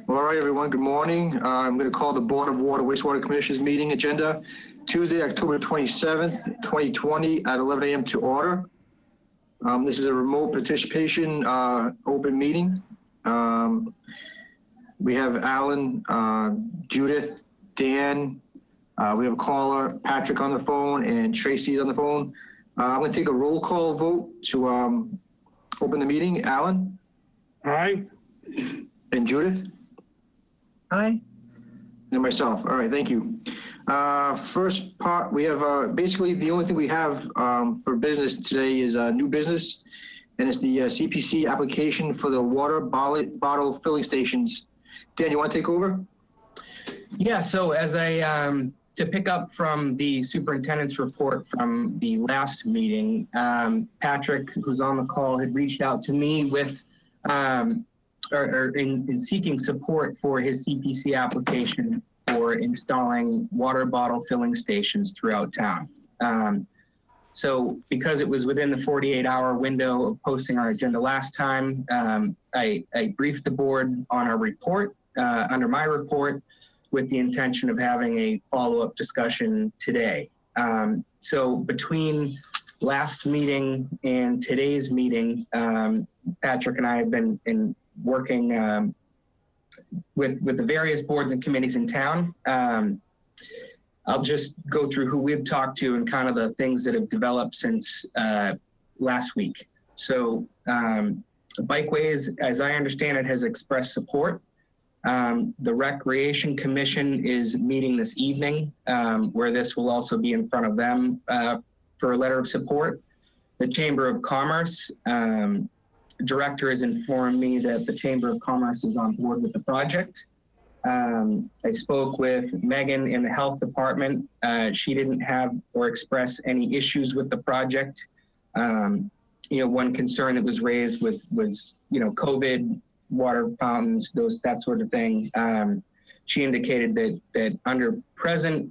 All right, everyone, good morning. I'm going to call the Board of Water Wastewater Commissioners meeting agenda Tuesday, October 27th, 2020 at 11 a.m. to order. This is a remote participation open meeting. We have Alan, Judith, Dan, we have a caller, Patrick on the phone, and Tracy on the phone. I'm going to take a roll call vote to open the meeting. Alan? Aye. And Judith? Aye. And myself. All right, thank you. First part, we have basically the only thing we have for business today is new business, and it's the CPC application for the water bottle filling stations. Dan, you want to take over? Yeah, so as to pick up from the superintendent's report from the last meeting, Patrick, who's on the call, had reached out to me with in seeking support for his CPC application for installing water bottle filling stations throughout town. So because it was within the 48-hour window of posting our agenda last time, I briefed the board on our report, under my report, with the intention of having a follow-up discussion today. So between last meeting and today's meeting, Patrick and I have been working with the various boards and committees in town. I'll just go through who we've talked to and kind of the things that have developed since last week. So Bikeways, as I understand it, has expressed support. The Recreation Commission is meeting this evening, where this will also be in front of them for a letter of support. The Chamber of Commerce director has informed me that the Chamber of Commerce is on board with the project. I spoke with Megan in the health department. She didn't have or express any issues with the project. One concern that was raised was COVID, water fountains, that sort of thing. She indicated that under present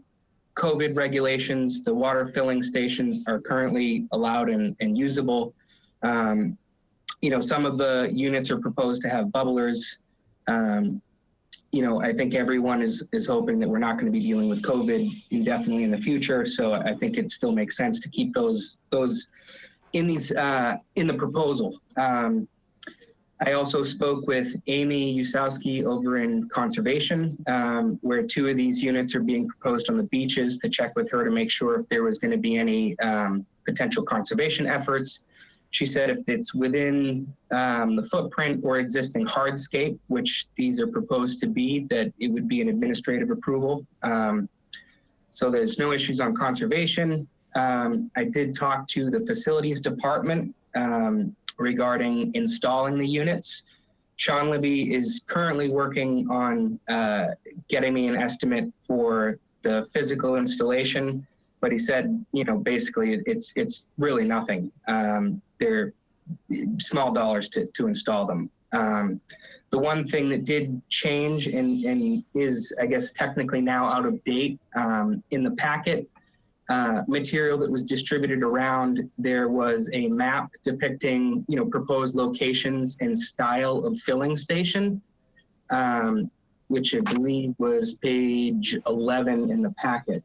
COVID regulations, the water filling stations are currently allowed and usable. Some of the units are proposed to have bubblers. I think everyone is hoping that we're not going to be dealing with COVID indefinitely in the future. So I think it still makes sense to keep those in the proposal. I also spoke with Amy Usowski over in Conservation, where 2 of these units are being proposed on the beaches, to check with her to make sure if there was going to be any potential conservation efforts. She said if it's within the footprint or existing hardscape, which these are proposed to be, that it would be an administrative approval. So there's no issues on conservation. I did talk to the facilities department regarding installing the units. Sean Libby is currently working on getting me an estimate for the physical installation, but he said, basically it's really nothing. They're small dollars to install them. The one thing that did change and is, I guess, technically now out of date, in the packet material that was distributed around, there was a map depicting, proposed locations and style of filling station, which I believe was page 11 in the packet.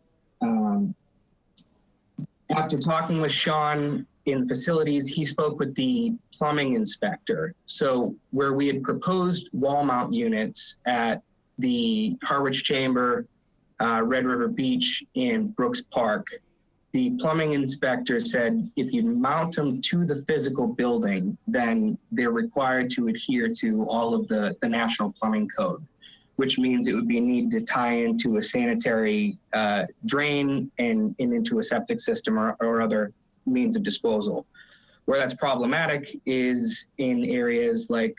After talking with Sean in facilities, he spoke with the plumbing inspector. So where we had proposed wall mount units at the Harwich Chamber, Red River Beach, and Brooks Park, the plumbing inspector said if you mount them to the physical building, then they're required to adhere to all of the National Plumbing Code, which means it would be a need to tie into a sanitary drain and into a septic system or other means of disposal. Where that's problematic is in areas like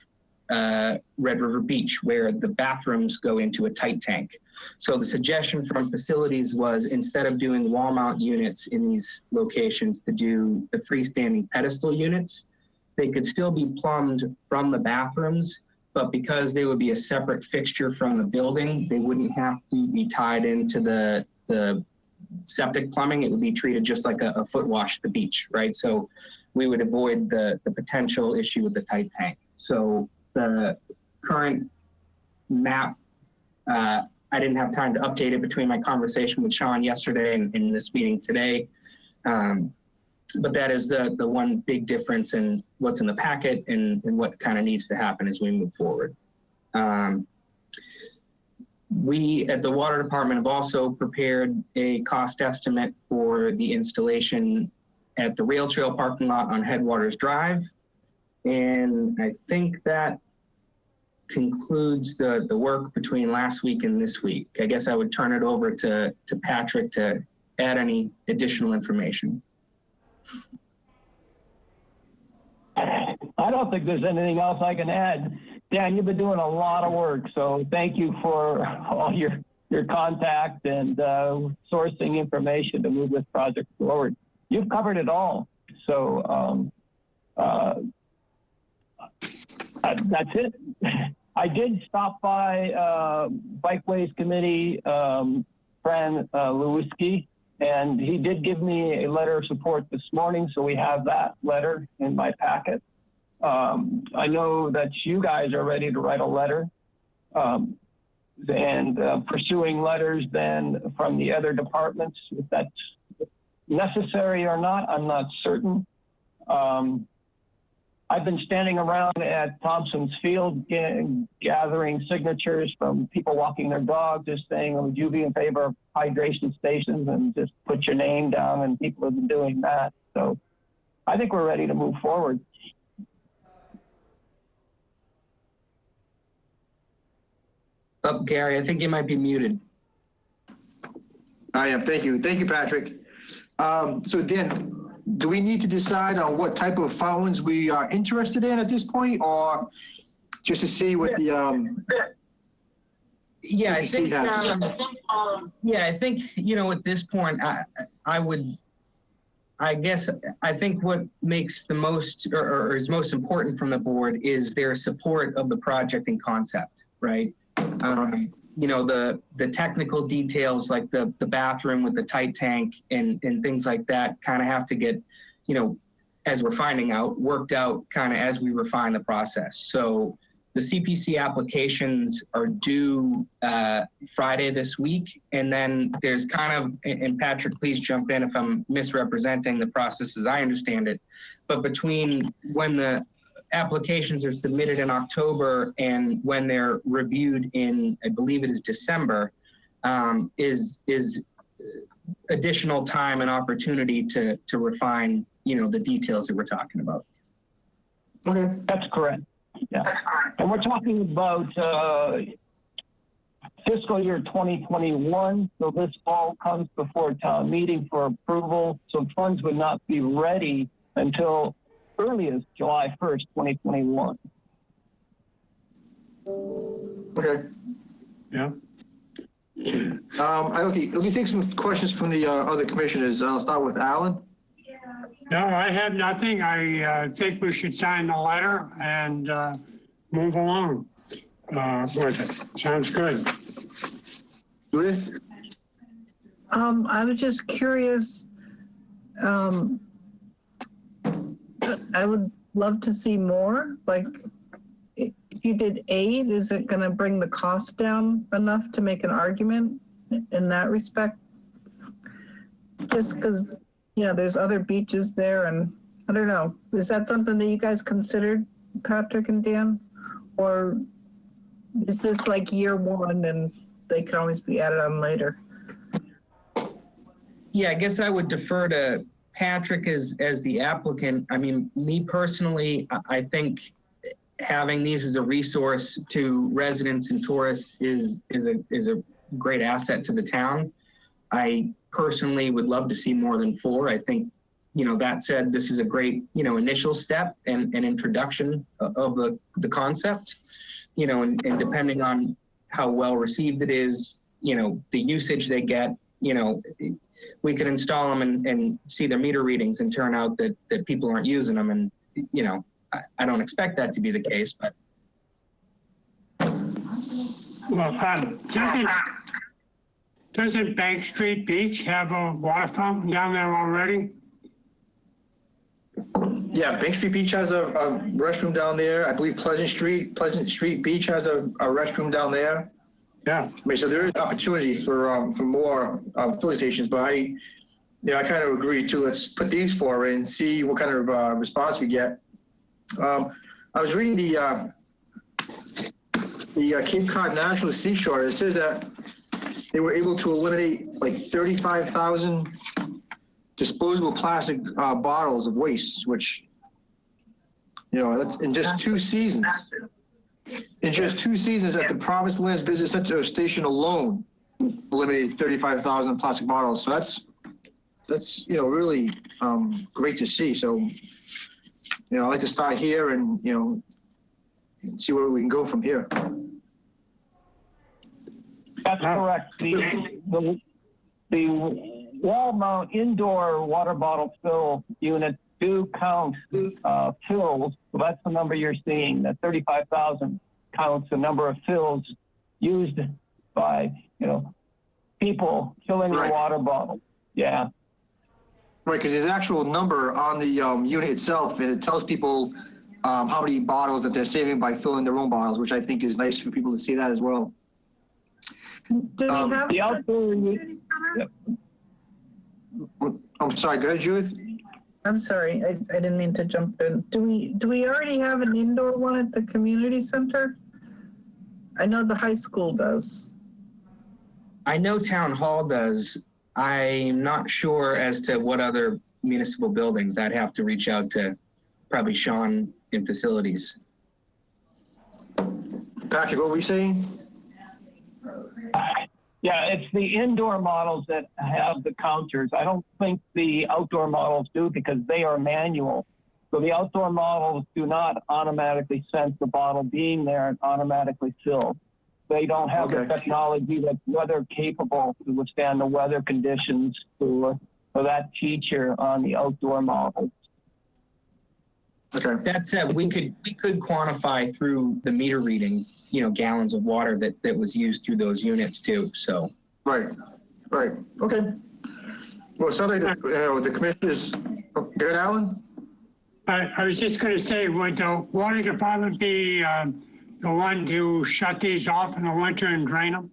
Red River Beach, where the bathrooms go into a tight tank. So the suggestion from facilities was, instead of doing wall mount units in these locations, to do the freestanding pedestal units. They could still be plumbed from the bathrooms, but because they would be a separate fixture from the building, they wouldn't have to be tied into the septic plumbing. It would be treated just like a foot wash at the beach, right? So we would avoid the potential issue with the tight tank. So the current map. I didn't have time to update it between my conversation with Sean yesterday and this meeting today. But that is the one big difference in what's in the packet and what kind of needs to happen as we move forward. We at the water department have also prepared a cost estimate for the installation at the rail trail parking lot on Headwaters Drive. And I think that concludes the work between last week and this week. I guess I would turn it over to Patrick to add any additional information. I don't think there's anything else I can add. Dan, you've been doing a lot of work, so thank you for all your contact and sourcing information to move this project forward. You've covered it all, so that's it. I did stop by Bikeways Committee friend Lewinsky, and he did give me a letter of support this morning, so we have that letter in my packet. I know that you guys are ready to write a letter and pursuing letters then from the other departments. If that's necessary or not, I'm not certain. I've been standing around at Thompson's Field gathering signatures from people walking their dogs, just saying, would you be in favor of hydration stations, and just put your name down, and people have been doing that. So I think we're ready to move forward. Oh, Gary, I think you might be muted. I am. Thank you. Thank you, Patrick. So Dan, do we need to decide on what type of fountains we are interested in at this point, or just to see what the yeah, I think, yeah, I think, you know, at this point, I guess I think what makes the most or is most important from the board is their support of the project and concept, right? You know, the technical details like the bathroom with the tight tank and things like that kind of have to get, you know, as we're finding out, worked out kind of as we refine the process. So the CPC applications are due Friday this week. And then there's kind of, and Patrick, please jump in if I'm misrepresenting the process as I understand it, but between when the applications are submitted in October and when they're reviewed in, I believe it is December, is additional time and opportunity to refine, you know, the details that we're talking about. Okay, that's correct. Yeah, and we're talking about fiscal year 2021. So this all comes before town meeting for approval. So funds would not be ready until early as July 1st, 2021. Okay. Yeah. Okay, let me take some questions from the other commissioners. I'll start with Alan. No, I have nothing. I think we should sign the letter and move along with it. Sounds good. Judith? I was just curious. I would love to see more. Like, if you did 8, is it going to bring the cost down enough to make an argument in that respect? Just because, you know, there's other beaches there, and I don't know. Is that something that you guys considered, Patrick and Dan? Or is this like year 1 and they can always be added on later? Yeah, I guess I would defer to Patrick as the applicant. I mean, me personally, I think having these as a resource to residents and tourists is a great asset to the town. I personally would love to see more than 4. I think, you know, that said, this is a great, you know, initial step and introduction of the concept, you know, and depending on how well received it is, you know, the usage they get, you know, we could install them and see their meter readings and turn out that people aren't using them. And, you know, I don't expect that to be the case, but. Well, doesn't Bank Street Beach have a water fountain down there already? Yeah, Bank Street Beach has a restroom down there. I believe Pleasant Street Beach has a restroom down there. Yeah. I mean, so there is opportunity for more filling stations, but I kind of agree too. Let's put these four in, see what kind of response we get. I was reading the Cape Cod National Seashore. It says that they were able to eliminate like 35,000 disposable plastic bottles of waste, which, that's in just 2 seasons. In just 2 seasons at the Province Lands Visitor Center Station alone, eliminated 35,000 plastic bottles. So that's really great to see. So, I'd like to start here and, see where we can go from here. That's correct. The wall mount indoor water bottle fill units do count fills. So that's the number you're seeing. That 35,000 counts the number of fills used by, people filling their water bottles. Yeah. Right, because there's an actual number on the unit itself, and it tells people how many bottles that they're saving by filling their own bottles, which I think is nice for people to see that as well. Do we have The outdoor unit. I'm sorry, go ahead, Judith. I'm sorry, I didn't mean to jump in. Do we already have an indoor one at the community center? I know the high school does. I know Town Hall does. I'm not sure as to what other municipal buildings. I'd have to reach out to probably Sean in facilities. Patrick, what were you saying? Yeah, it's the indoor models that have the counters. I don't think the outdoor models do because they are manual. So the outdoor models do not automatically sense the bottle being there and automatically fill. They don't have the technology that's weather capable to withstand the weather conditions for that feature on the outdoor models. Okay. That said, we could quantify through the meter reading, gallons of water that was used through those units too. So. Right. Okay. Well, it sounds like the commissioners. Go ahead, Alan. I was just going to say, would the water department be the one to shut these off in the winter and drain them?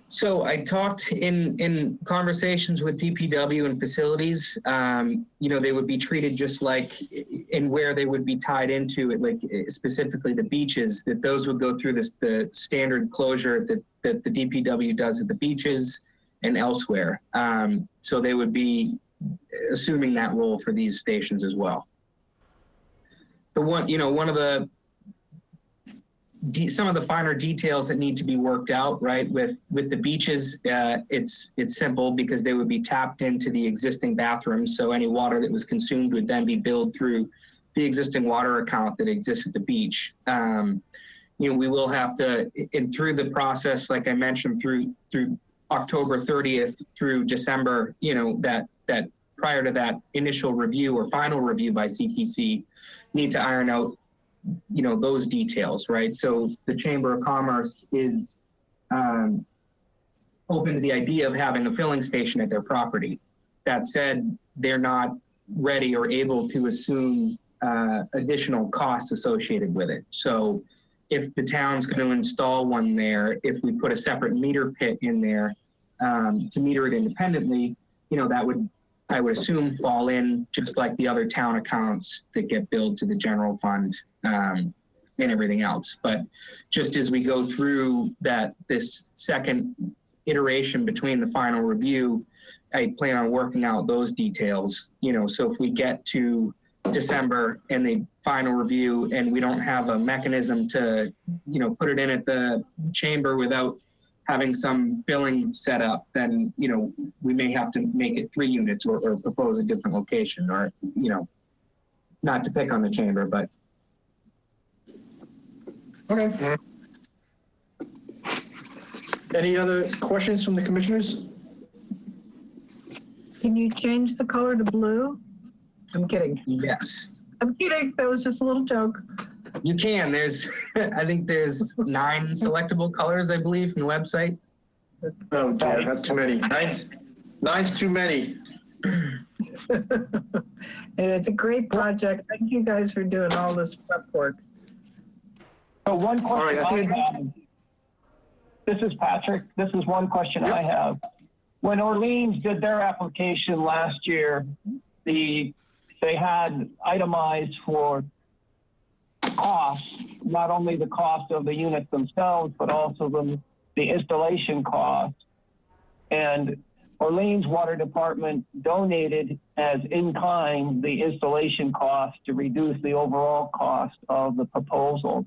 So I talked in conversations with DPW and facilities, they would be treated just like in where they would be tied into it, like specifically the beaches, that those would go through the standard closure that the DPW does at the beaches and elsewhere. So they would be assuming that role for these stations as well. One of the some of the finer details that need to be worked out, right? With the beaches, it's simple because they would be tapped into the existing bathrooms. So any water that was consumed would then be billed through the existing water account that exists at the beach. We will have to, and through the process, like I mentioned, through October 30th through December, that prior to that initial review or final review by CTC, need to iron out those details, right? So the Chamber of Commerce is open to the idea of having a filling station at their property. That said, they're not ready or able to assume additional costs associated with it. So if the town's going to install one there, if we put a separate meter pit in there to meter it independently, that would, I would assume, fall in just like the other town accounts that get billed to the general fund and everything else. But just as we go through this second iteration between the final review, I plan on working out those details. So if we get to December and the final review and we don't have a mechanism to, put it in at the chamber without having some billing set up, then, we may have to make it 3 units or propose a different location or, not to pick on the chamber, but. Okay. Any other questions from the commissioners? Can you change the color to blue? I'm kidding. Yes. I'm kidding. That was just a little joke. You can. I think there's 9 selectable colors, I believe, from the website. Oh dear, that's too many. Nine's too many. And it's a great project. Thank you guys for doing all this prep work. So one All right, question I I think- have. This is Patrick. This is one question I have. When Orleans did their application last year, they had itemized for costs, not only the cost of the units themselves, but also the installation cost. And Orleans Water Department donated as in kind the installation cost to reduce the overall cost of the proposal.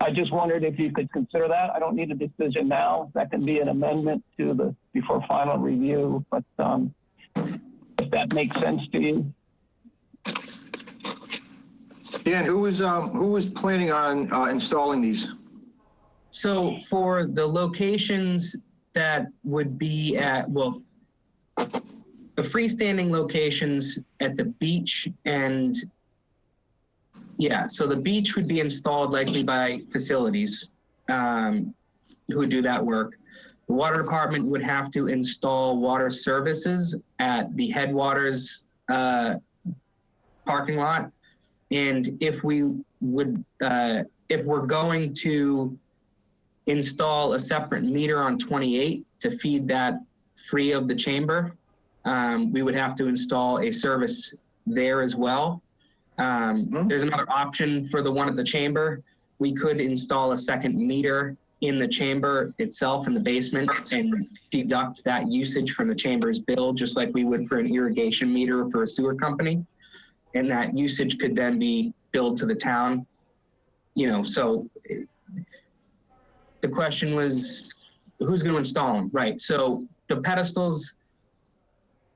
I just wondered if you could consider that. I don't need a decision now. That can be an amendment to the before final review, but if that makes sense to you. Dan, who was planning on installing these? So for the locations that would be at, well, the freestanding locations at the beach and, yeah, so the beach would be installed likely by facilities who would do that work. The water department would have to install water services at the headwaters parking lot. And if we would, if we're going to install a separate meter on 28 to feed that free of the chamber, we would have to install a service there as well. There's another option for the one at the chamber. We could install a second meter in the chamber itself in the basement and deduct that usage from the chamber's bill, just like we would for an irrigation meter for a sewer company. And that usage could then be billed to the town. You know, so the question was, who's going to install them? Right. So the pedestals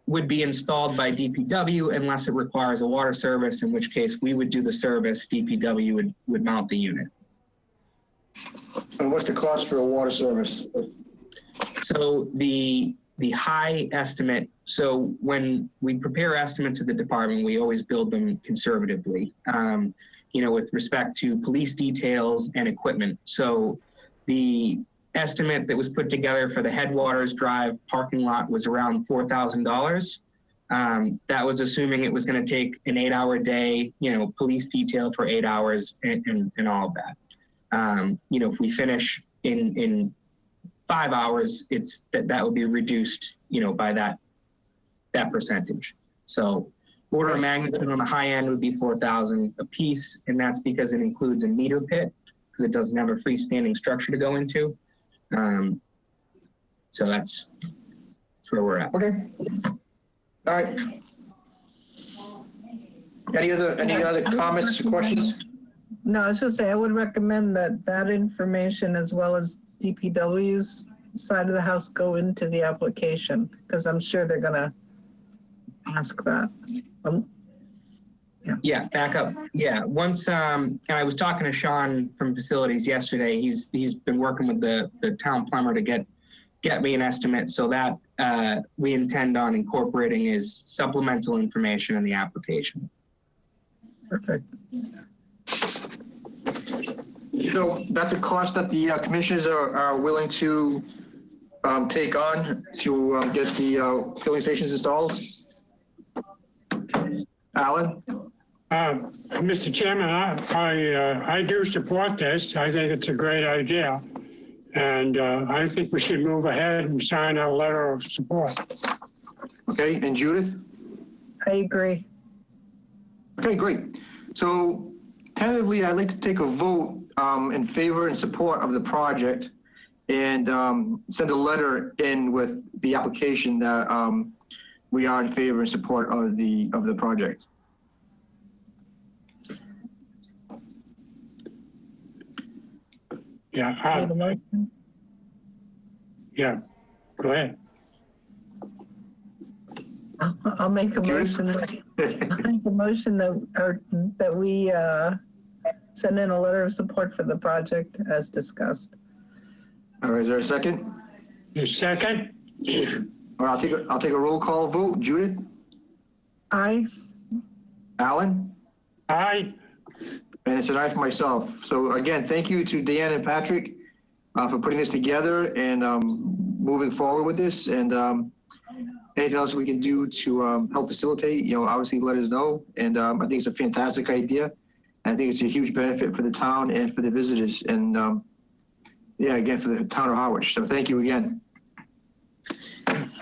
would be installed by DPW unless it requires a water service, in which case we would do the service, DPW would mount the unit. And what's the cost for a water service? So the high estimate, so when we prepare estimates at the department, we always build them conservatively, you know, with respect to police details and equipment. So the estimate that was put together for the Headwaters Drive parking lot was around $4,000. That was assuming it was going to take an 8-hour day, you know, police detail for 8 hours and all of that. You know, if we finish in 5 hours, it's that would be reduced, you know, by that percentage. So order of magnitude on the high end would be 4,000 a piece, and that's because it includes a meter pit because it doesn't have a freestanding structure to go into. So that's where we're at. Okay. All right. Any other comments or questions? No, I was just say I would recommend that information as well as DPW's side of the house go into the application because I'm sure they're gonna ask that. Yeah, back up. Yeah, once and I was talking to Sean from facilities yesterday. He's been working with the town plumber to get me an estimate so that we intend on incorporating his supplemental information in the application. Perfect. So that's a cost that the commissioners are willing to take on to get the filling stations installed? Alan? Mr. Chairman, I do support this. I think it's a great idea. And I think we should move ahead and sign a letter of support. Okay, and Judith? I agree. Okay, great. So tentatively, I'd like to take a vote in favor and support of the project and send a letter in with the application that we are in favor and support of the project. Yeah. Need a motion? Yeah. Go ahead. I'll make a motion. I'll make a motion that we send in a letter of support for the project as discussed. All right, is there a second? The second? All right, I'll take a roll call vote. Judith? Aye. Alan? Aye. And it's an aye for myself. So again, thank you to Dan and Patrick for putting this together and moving forward with this. And anything else we can do to help facilitate, obviously let us know. And I think it's a fantastic idea. I think it's a huge benefit for the town and for the visitors. And yeah, again, for the town of Harwich. So thank you again.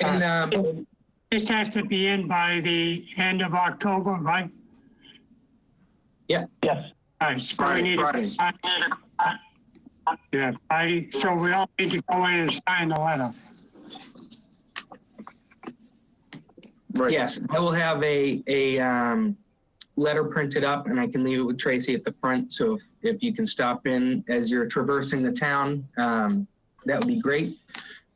And This has to be in by the end of October, right? yeah, Yes. All right, so we need Friday. Yeah, Friday. So we all need to go in and sign the letter. Right. yes, I will have a letter printed up, and I can leave it with Tracy at the front. So if you can stop in as you're traversing the town, that would be great.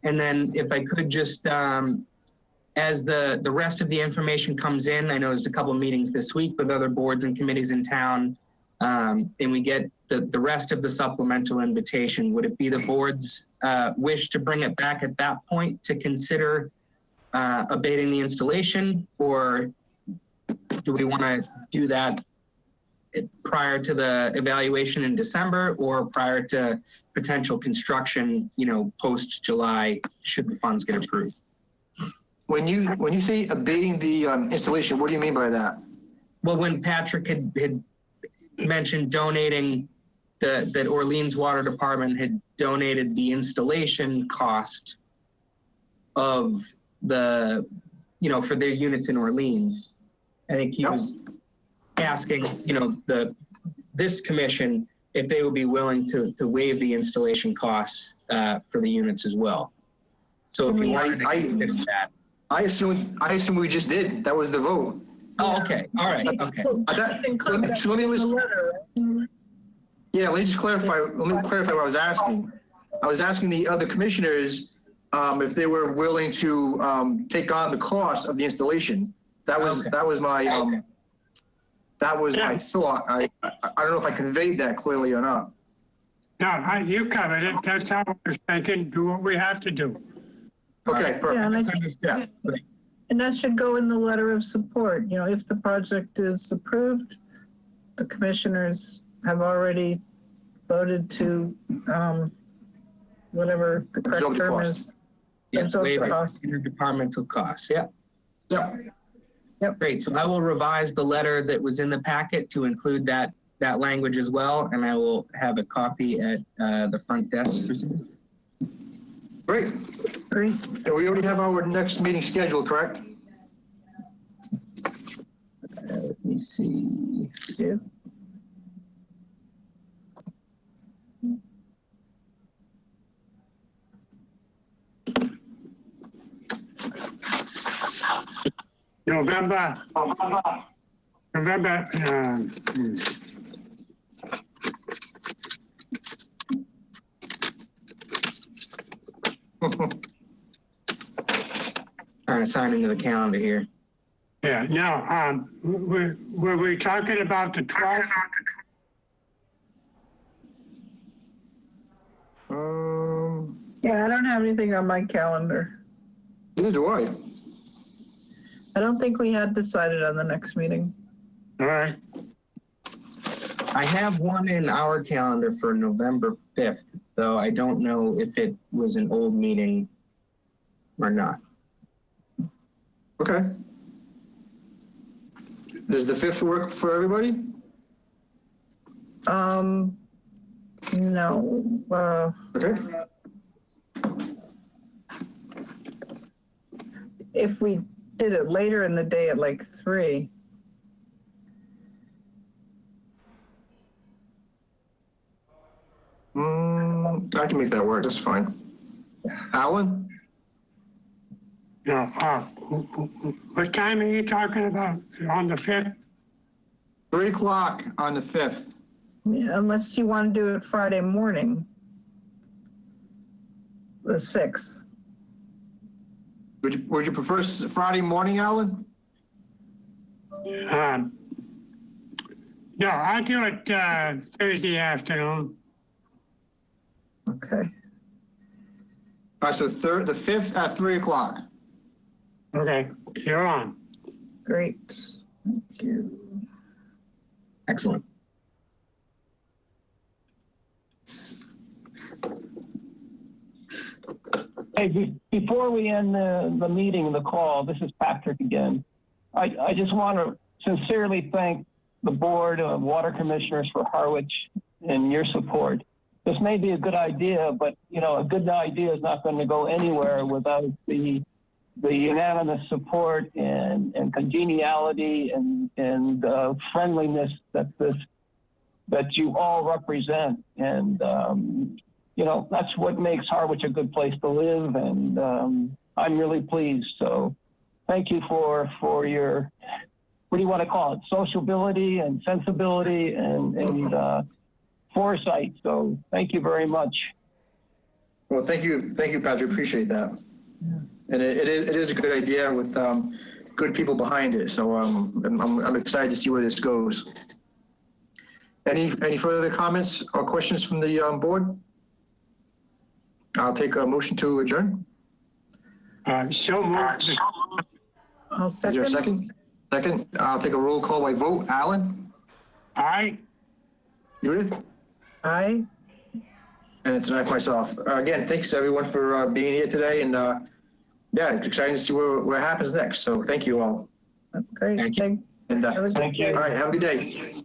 And then if I could just, as the rest of the information comes in, I know there's a couple of meetings this week with other boards and committees in town, and we get the rest of the supplemental invitation. Would it be the board's wish to bring it back at that point to consider abating the installation, or do we want to do that prior to the evaluation in December, or prior to potential construction, post July, should the funds get approved? When you say abating the installation, what do you mean by that? Well, when Patrick had mentioned donating, that Orleans Water Department had donated the installation cost of the, for their units in Orleans. I think he was asking, this commission if they would be willing to waive the installation costs for the units as well. So if you wanted to consider that. I assume we just did. That was the vote. Oh, okay. All right. Okay. Let me just clarify. Let me clarify what I was asking. I was asking the other commissioners if they were willing to take on the cost of the installation. That was my my thought. I don't know if I conveyed that clearly or not. No, you covered it. That's how I was thinking. Do what we have to do. Okay, perfect. Yeah, and that should go in the letter of support. If the project is approved, the commissioners have already voted to, whatever the correct Absorb the term cost. is. Yeah, Absorb the waive cost. interdepartmental costs. Yeah. Yep. Great. So I will revise the letter that was in the packet to include that language as well, and I will have a copy at the front desk. Great. And we already have our next meeting scheduled, correct? Let me see. Yeah. November. Trying to sign into the calendar here. Yeah, no, were we talking about the 12th? Yeah, I don't have anything on my calendar. Neither do I. I don't think we had decided on the next meeting. All right. I have one in our calendar for November 5th, though I don't know if it was an old meeting or not. Okay. Does the 5th work for everybody? No. Okay. If we did it later in the day at like 3. I can make that work. That's fine. Alan? No, what time are you talking about? On the 5th? 3 o'clock on the 5th. Yeah, unless you want to do it Friday morning, the 6th. Would you prefer Friday morning, Alan? No, I'll do it Thursday afternoon. Okay. All right, so the 5th at 3 o'clock. Okay, you're on. Great. Thank you. Excellent. Hey, before we end the meeting, the call, this is Patrick again. I just want to sincerely thank the Board of Water Commissioners for Harwich and your support. This may be a good idea, but you know, a good idea is not going to go anywhere without the unanimous support and congeniality and friendliness that you all represent. And you know, that's what makes Harwich a good place to live, and I'm really pleased. So thank you for your, what do you want to call it, sociability and sensibility and foresight. So thank you very much. Well, thank you, Patrick. Appreciate that. Yeah. And it is a good idea with good people behind it. So I'm excited to see where this goes. Any further comments or questions from the board? I'll take a motion to adjourn. So moved. I'll second. Is there a second? Second. I'll take a roll call by vote. Alan? Aye. Judith? Aye. And it's nice myself. Again, thanks everyone for being here today. And yeah, it's exciting to see what happens next. So thank you all. Great. Thank you. Thanks. And Thank you. all right, have a good day.